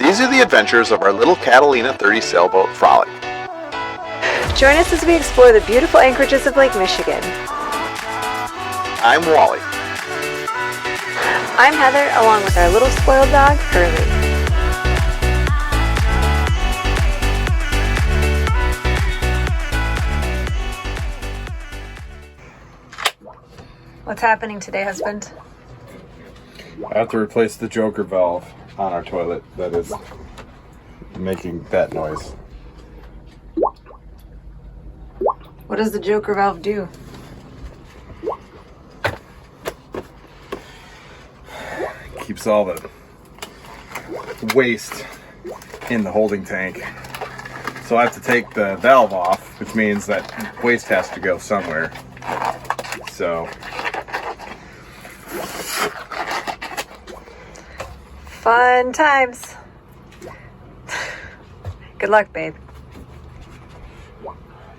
These are the adventures of our little Catalina 30 sailboat, Frolic. Join us as we explore the beautiful anchorages of Lake Michigan. I'm Wally. I'm Heather, along with our little spoiled dog, Curly. What's happening today, husband? I have to replace the Joker valve on our toilet that is making that noise. What does the Joker valve do? Keeps all the waste in the holding tank. So I have to take the valve off, which means that waste has to go somewhere. So Fun times. Good luck, babe.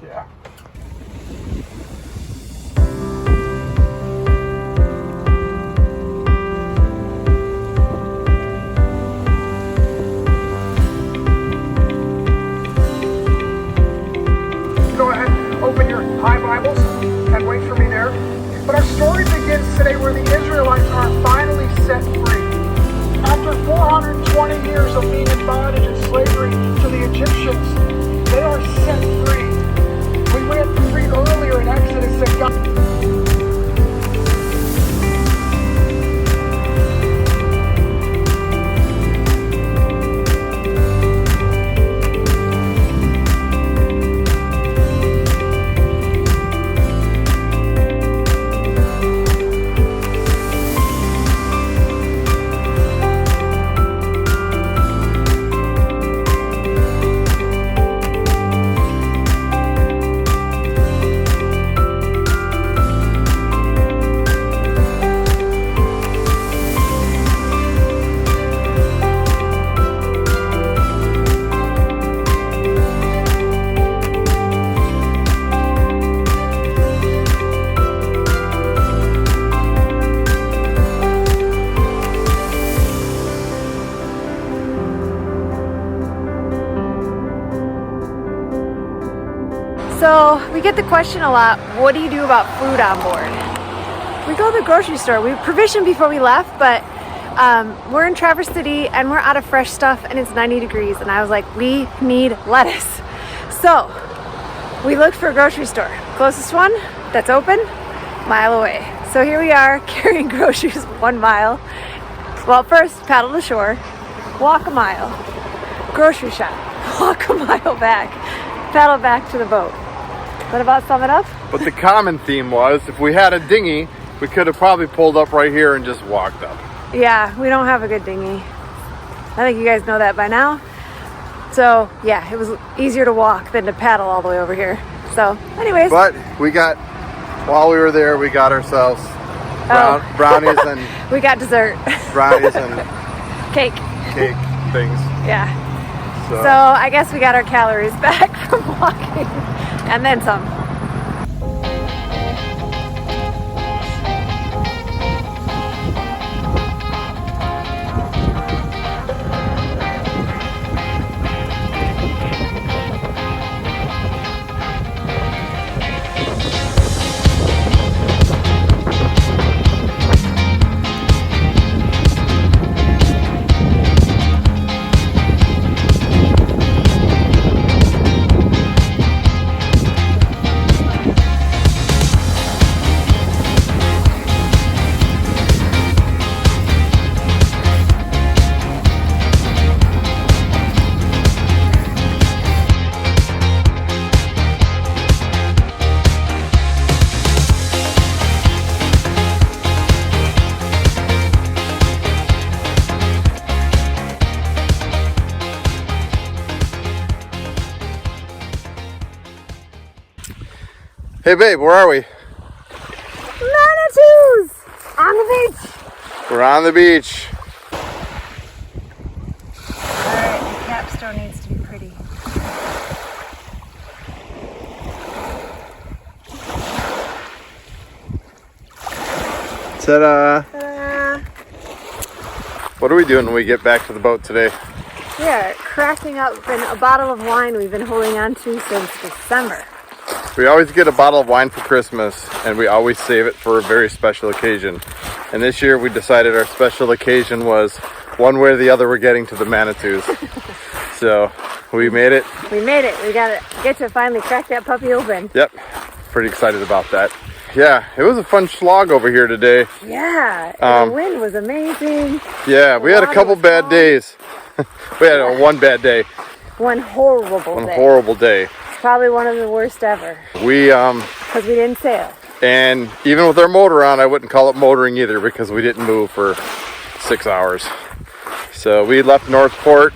yeah. Go ahead, open your high Bibles and wait for me there. But our story begins today where the Israelites are finally set free. After 420 years of being in bondage and slavery to the Egyptians, they are set free. We read earlier in Exodus that God... So we get the question a lot, what do you do about food on board? We go to the grocery store. We provisioned before we left, but we're in Traverse City and we're out of fresh stuff and it's 90 degrees. And I was like, we need lettuce. So we looked for a grocery store. Closest one that's open, mile away. So here we are carrying groceries 1 mile. Well, first paddle to shore, walk a mile, grocery shop, walk a mile back, paddle back to the boat. That about sum it up? But the common theme was, if we had a dinghy, we could have probably pulled up right here and just walked up. Yeah, we don't have a good dinghy. I think you guys know that by now. So yeah, it was easier to walk than to paddle all the way over here. So anyways. But while we were there, we got ourselves brownies and... we got dessert. brownies and... Cake things. Yeah. So I guess we got our calories back from walking. And then some. Hey babe, where are we? Manatees! On the beach! We're on the beach. Alright, the capstone needs to be pretty. Ta-da! Ta-da! What are we doing when we get back to the boat today? We are cracking open a bottle of wine we've been holding on to since December. We always get a bottle of wine for Christmas, and we always save it for a very special occasion. And this year we decided our special occasion was one way or the other we're getting to the Manitous. So we made it. We made it. We got to get to finally crack that puppy open. Yep, pretty excited about that. Yeah, it was a fun slog over here today. Yeah, the wind was amazing. Yeah, we had a couple bad days. We had one bad day. One horrible day. One horrible day. It's probably one of the worst ever. Because we didn't sail. And even with our motor on, I wouldn't call it motoring either because we didn't move for 6 hours. So we left Northport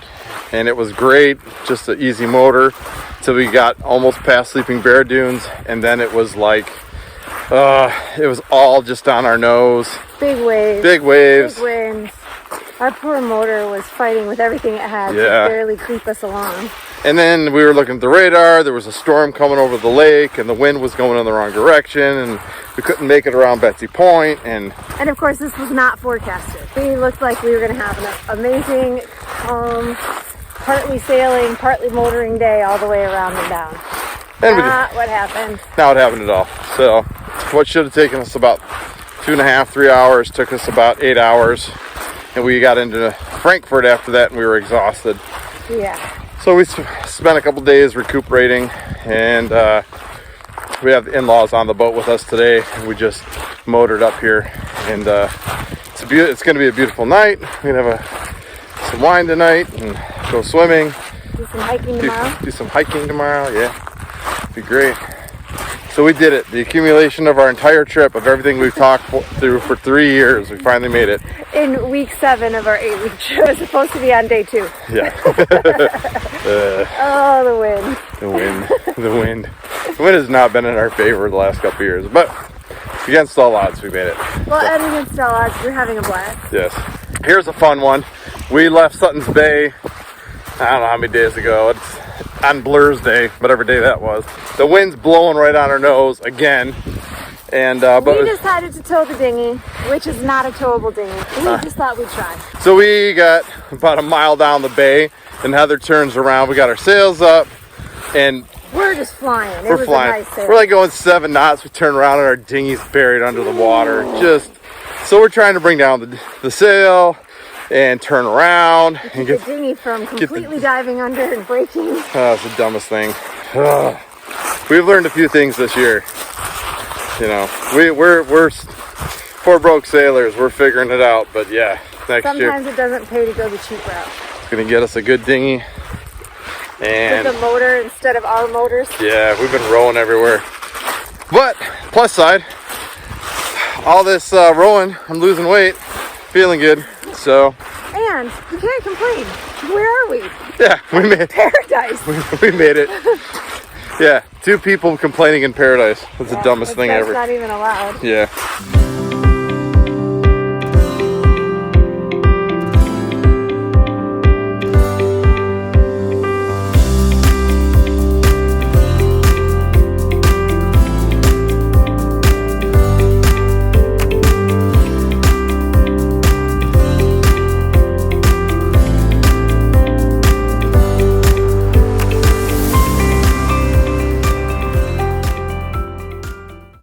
and it was great, just an easy motor till we got almost past Sleeping Bear Dunes, and then it was like it was all just on our nose. Big waves. Big waves. Big winds. Our poor motor was fighting with everything it had to barely creep us along. And then we were looking at the radar. There was a storm coming over the lake, and the wind was going in the wrong direction, and we couldn't make it around Betsy Point. And of course, this was not forecasted. We looked like we were going to have an amazing, calm, partly sailing, partly motoring day all the way around and down. And not what happened. Not what happened at all. So what should have taken us about 2.5, 3 hours took us about 8 hours. And we got into Frankfurt after that, and we were exhausted. Yeah. So we spent a couple days recuperating, and we have the in-laws on the boat with us today. We just motored up here, and it's going to be a beautiful night. We're going to have some wine tonight and go swimming. Do some hiking tomorrow. Do some hiking tomorrow, yeah. Be great. So we did it. The accumulation of our entire trip, of everything we've talked through for 3 years, we finally made it. In week 7 of our 8-week trip. It was supposed to be on day 2. Yeah. Oh, the wind. The wind. The wind. The wind has not been in our favor the last couple of years, but against all odds, we made it. Well, and against all odds, we're having a blast. Yes. Here's a fun one. We left Sutton's Bay, I don't know how many days ago. It's on Blur's Day, whatever day that was. The wind's blowing right on our nose again. And but we decided to tow the dinghy, which is not a towable dinghy. We just thought we'd try. So we got about a mile down the bay, and Heather turns around. We got our sails up, and we're just flying. We're flying. A nice sail. We're like going 7 knots. We turn around, and our dinghy's buried under the water. So we're trying to bring down the sail and turn around and get the dinghy from completely diving under and breaking. Oh, it's the dumbest thing. We've learned a few things this year. You know, we're poor broke sailors. We're figuring it out, but yeah, next year. Sometimes it doesn't pay to go the cheap route. It's gonna get us a good dinghy. And with the motor instead of our motors. Yeah, we've been rowing everywhere. But plus side, all this rowing, I'm losing weight, feeling good. So. And you can't complain. Where are we? Yeah, we made paradise. We made it. Yeah, 2 people complaining in paradise. That's the dumbest thing ever. That's not even allowed. Yeah.